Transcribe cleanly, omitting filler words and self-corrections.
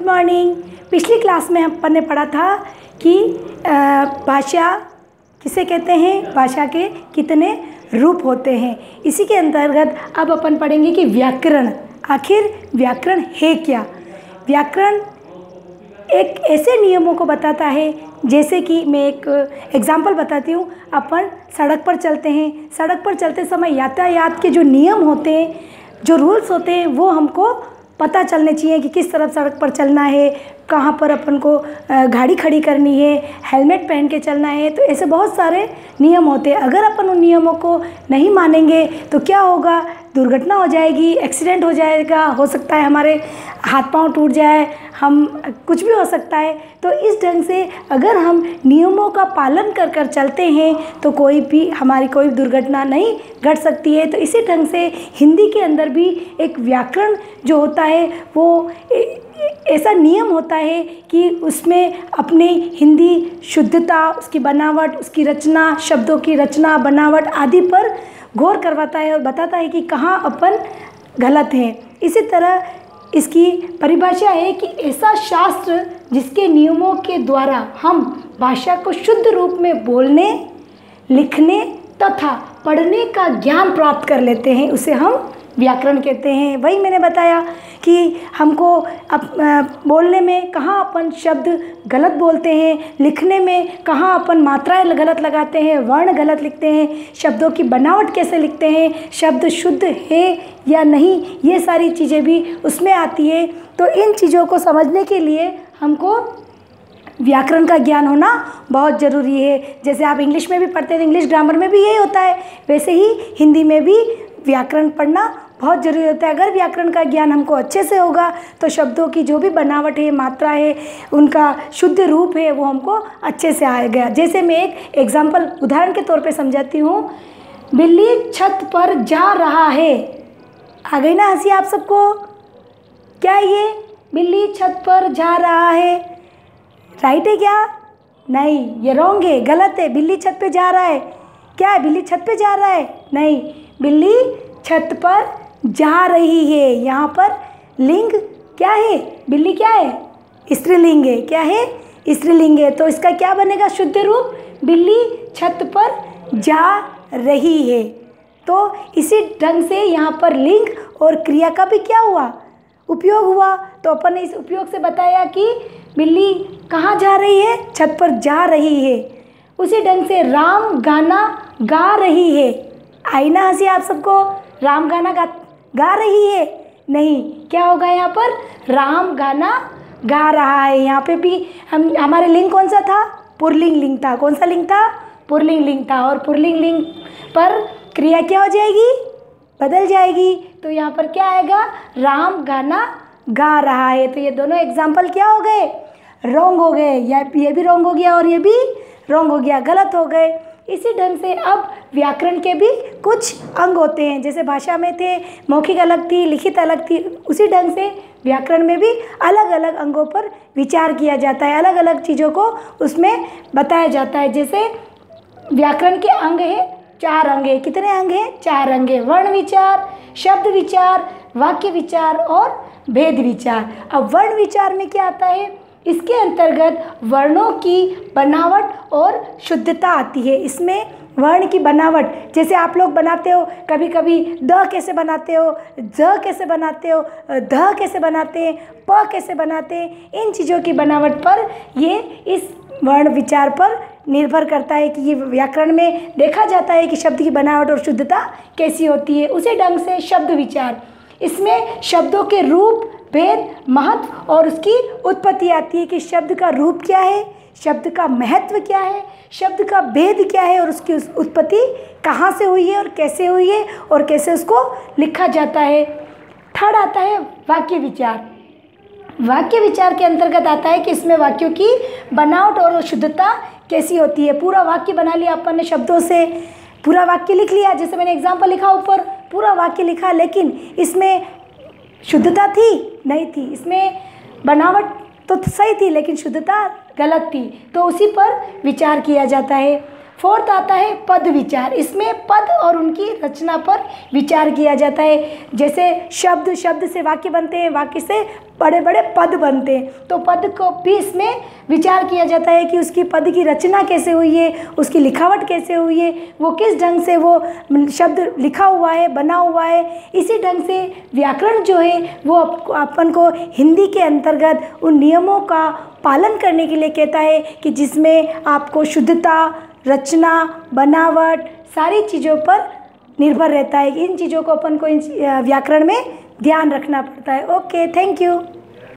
Good morning. पिछली class में अपन ने पढ़ा था कि भाषा किसे कहते हैं, भाषा के कितने रूप होते हैं। इसी के अंतर्गत अब अपन पढ़ेंगे कि व्याकरण, आखिर व्याकरण है क्या। व्याकरण एक ऐसे नियमों को बताता है, जैसे कि मैं एक एग्जांपल बताती हूँ। अपन सड़क पर चलते हैं, सड़क पर चलते समय यातायात के जो नियम होते हैं, जो रूल्स होते हैं, वो हमको पता चलने चाहिए कि किस तरफ सड़क पर चलना है, कहाँ पर अपन को गाड़ी खड़ी करनी है, हेलमेट पहन के चलना है। तो ऐसे बहुत सारे नियम होते हैं। अगर अपन उन नियमों को नहीं मानेंगे तो क्या होगा, दुर्घटना हो जाएगी, एक्सीडेंट हो जाएगा, हो सकता है हमारे हाथ पांव टूट जाए, हम कुछ भी हो सकता है। तो इस ढंग से अगर हम नियमों का पालन कर कर चलते हैं तो हमारी कोई दुर्घटना नहीं घट सकती है। तो इसी ढंग से हिंदी के अंदर भी एक व्याकरण जो होता है वो ऐसा नियम होता है कि उसमें अपने हिंदी शुद्धता, उसकी बनावट, उसकी रचना, शब्दों की रचना, बनावट आदि पर गौर करवाता है और बताता है कि कहाँ अपन गलत हैं। इसी तरह इसकी परिभाषा है कि ऐसा शास्त्र जिसके नियमों के द्वारा हम भाषा को शुद्ध रूप में बोलने, लिखने तथा पढ़ने का ज्ञान प्राप्त कर लेते हैं, उसे हम व्याकरण कहते हैं। वही मैंने बताया कि हमको बोलने में कहाँ अपन शब्द गलत बोलते हैं, लिखने में कहाँ अपन मात्राएं गलत लगाते हैं, वर्ण गलत लिखते हैं, शब्दों की बनावट कैसे लिखते हैं, शब्द शुद्ध है या नहीं, ये सारी चीज़ें भी उसमें आती है। तो इन चीज़ों को समझने के लिए हमको व्याकरण का ज्ञान होना बहुत ज़रूरी है। जैसे आप इंग्लिश में भी पढ़ते हैं, इंग्लिश ग्रामर में भी यही होता है, वैसे ही हिंदी में भी व्याकरण पढ़ना बहुत ज़रूरी होता है। अगर व्याकरण का ज्ञान हमको अच्छे से होगा तो शब्दों की जो भी बनावट है, मात्रा है, उनका शुद्ध रूप है, वो हमको अच्छे से आएगा। जैसे मैं एक एग्जाम्पल उदाहरण के तौर पे समझाती हूँ। बिल्ली छत पर जा रहा है। आ गई ना हंसी आप सबको? क्या ये बिल्ली छत पर जा रहा है राइट है क्या? नहीं, ये रॉन्ग है, गलत है। बिल्ली छत पे जा रहा है, क्या है, बिल्ली छत पे जा रहा है? नहीं, बिल्ली छत पर जा रही है। यहाँ पर लिंग क्या है, बिल्ली क्या है, स्त्रीलिंग है। क्या है, स्त्रीलिंग है। तो इसका क्या बनेगा शुद्ध रूप? बिल्ली छत पर जा रही है। तो इसी ढंग से यहाँ पर लिंग और क्रिया का भी क्या हुआ, उपयोग हुआ। तो अपन ने इस उपयोग से बताया कि बिल्ली कहाँ जा रही है, छत पर जा रही है। उसी ढंग से राम गाना गा रही है। आई ना हंसी आप सबको? राम गाना गा रही है? नहीं, क्या होगा यहाँ पर, राम गाना गा रहा है। यहाँ पे भी हमारे लिंग कौन सा था, पुल्लिंग लिंग था। कौन सा लिंग था, पुल्लिंग लिंग था। और पुल्लिंग लिंग पर क्रिया क्या हो जाएगी, बदल जाएगी। तो यहाँ पर क्या आएगा, राम गाना गा रहा है। तो ये दोनों एग्जाम्पल क्या हो गए, रॉन्ग हो गए। ये भी रॉन्ग हो गया और ये भी रॉन्ग हो गया, गलत हो गए। इसी ढंग से अब व्याकरण के भी कुछ अंग होते हैं। जैसे भाषा में थे, मौखिक अलग थी, लिखित अलग थी, उसी ढंग से व्याकरण में भी अलग अलग अंगों पर विचार किया जाता है, अलग अलग चीज़ों को उसमें बताया जाता है। जैसे व्याकरण के अंग है, 4 अंग है। कितने अंग हैं, 4 अंग है। वर्ण विचार, शब्द विचार, वाक्य विचार और भेद विचार। अब वर्ण विचार में क्या आता है, इसके अंतर्गत वर्णों की बनावट और शुद्धता आती है। इसमें वर्ण की बनावट, जैसे आप लोग बनाते हो कभी कभी, द कैसे बनाते हो, ज कैसे बनाते हो, ध कैसे बनाते हैं, प कैसे बनाते हैं, इन चीज़ों की बनावट पर ये इस वर्ण विचार पर निर्भर करता है कि ये व्याकरण में देखा जाता है कि शब्द की बनावट और शुद्धता कैसी होती है। उसी ढंग से शब्द विचार, इसमें शब्दों के रूप, भेद, महत्व और उसकी उत्पत्ति आती है कि शब्द का रूप क्या है, शब्द का महत्व क्या है, शब्द का भेद क्या है और उसकी उत्पत्ति कहाँ से हुई है और कैसे हुई है और कैसे उसको लिखा जाता है। थर्ड आता है वाक्य विचार। वाक्य विचार के अंतर्गत आता है कि इसमें वाक्यों की बनावट और शुद्धता कैसी होती है। पूरा वाक्य बना लिया अपन ने, शब्दों से पूरा वाक्य लिख लिया। जैसे मैंने एग्जाम्पल लिखा, ऊपर पूरा वाक्य लिखा, लेकिन इसमें शुद्धता थी नहीं थी, इसमें बनावट तो सही थी लेकिन शुद्धता गलत थी। तो उसी पर विचार किया जाता है। फोर्थ आता है पद विचार। इसमें पद और उनकी रचना पर विचार किया जाता है। जैसे शब्द से वाक्य बनते हैं, वाक्य से बड़े बड़े पद बनते हैं, तो पद को भी इसमें विचार किया जाता है कि उसकी पद की रचना कैसे हुई है, उसकी लिखावट कैसे हुई है, वो किस ढंग से वो शब्द लिखा हुआ है, बना हुआ है। इसी ढंग से व्याकरण जो है वो अपन को हिंदी के अंतर्गत उन नियमों का पालन करने के लिए कहता है कि जिसमें आपको शुद्धता, रचना, बनावट सारी चीज़ों पर निर्भर रहता है। इन चीज़ों को अपन को व्याकरण में ध्यान रखना पड़ता है। Okay, thank you.